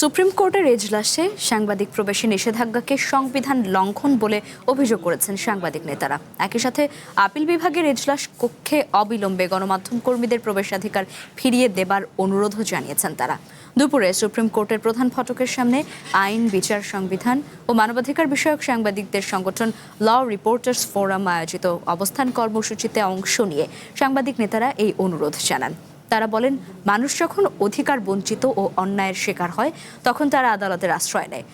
Supreme কোর্টের এজলাসে সাংবাদিক প্রবেশে নিষেধাজ্ঞাকে সংবিধান লঙ্ঘন বলে অভিযোগ করেছেন সাংবাদিক নেতারা। একই সাথে আপিল বিভাগের এজলাস কক্ষে অবিলম্বে গণমাধ্যম কর্মীদের প্রবেশাধিকার ফিরিয়ে দেবার অনুরোধও জানিয়েছেন তারা। দুপুরে সুপ্রিম কোর্টের প্রধান ফটকের সামনে আইন, বিচার, সংবিধান ও মানবাধিকার বিষয়ক সাংবাদিকদের সংগঠন ল রিপোর্টার্স ফোরাম আয়োজিত অবস্থান কর্মসূচিতে অংশ নিয়ে সাংবাদিক নেতারা এই অনুরোধ জানান। তারা বলেন, মানুষ যখন অধিকার বঞ্চিত ও অন্যায়ের শিকার হয় তখন তারা আদালতের আশ্রয় নেয়।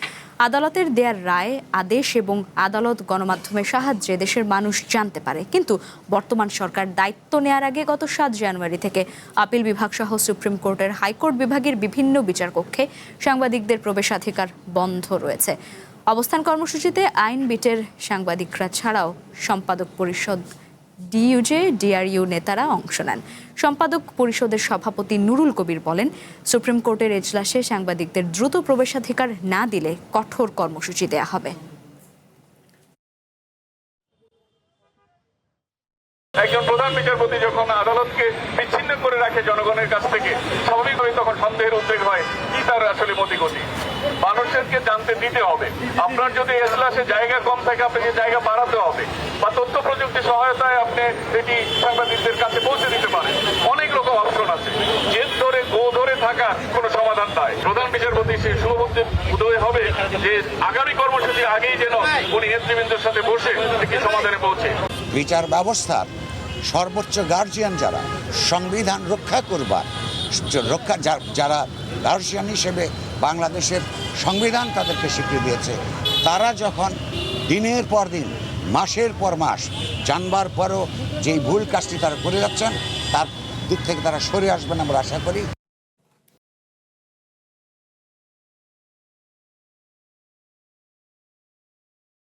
আদালতের দেয়ার রায়, আদেশ এবং আদালত গণমাধ্যমের সাহায্যে দেশের মানুষ জানতে পারে। কিন্তু বর্তমান সরকার দায়িত্ব নেয়ার আগে গত 7 জানুয়ারি থেকে আপিল বিভাগ সহ সুপ্রিম কোর্টের হাইকোর্ট বিভাগের বিভিন্ন বিচারকক্ষে সাংবাদিকদের প্রবেশাধিকার বন্ধ রয়েছে। অবস্থান কর্মসূচিতে আইন বিটের সাংবাদিকরা ছাড়াও সম্পাদক পরিষদ, ডিইউজে, ডিআরইউ নেতারা অংশ নেন। সম্পাদক পরিষদের সভাপতি নুরুল কবির বলেন, সুপ্রিম কোর্টের এজলাসে সাংবাদিকদের দ্রুত প্রবেশাধিকার না দিলে কঠোর কর্মসূচি দেয়া হবে। একজন প্রধান বিচারপতি যখন আদালতকে বিচ্ছিন্ন করে রাখে জনগণের কাছ থেকে, স্বাভাবিকভাবেই তখন সন্দেহের উদ্বেগ হয় কি তার আসলে মতিগতি। মানুষকে জানতে দিতে হবে। আপনার যদি এজলাসে জায়গা কম থাকে, আপনাকে জায়গা বাড়াতে হবে, বা তথ্য প্রযুক্তি সহায়তায় আপনি এটি সাংবাদিকদের কাছে পৌঁছে দিতে পারেন। অনেক রকম অপশন আছে। জেদ ধরে গো ধরে থাকা কোনো সমাধান নয়। প্রধান বিচারপতি সে শুভবুদ্ধি উদয় হবে যে আগামী কর্মসূচির আগেই যেন উনি নেতৃবৃন্দের সাথে বসে একটি সমাধানে পৌঁছে। বিচার ব্যবস্থার সর্বোচ্চ গার্জিয়ান যারা, সংবিধান রক্ষা করবার যারা গার্জিয়ান হিসেবে বাংলাদেশের সংবিধান তাদেরকে স্বীকৃতি দিয়েছে, তারা যখন দিনের পর দিন, মাসের পর মাস জানবার পরও যেই ভুল কাজটি তারা করে যাচ্ছেন, তার দিক থেকে তারা সরে আসবেন আমরা আশা করি।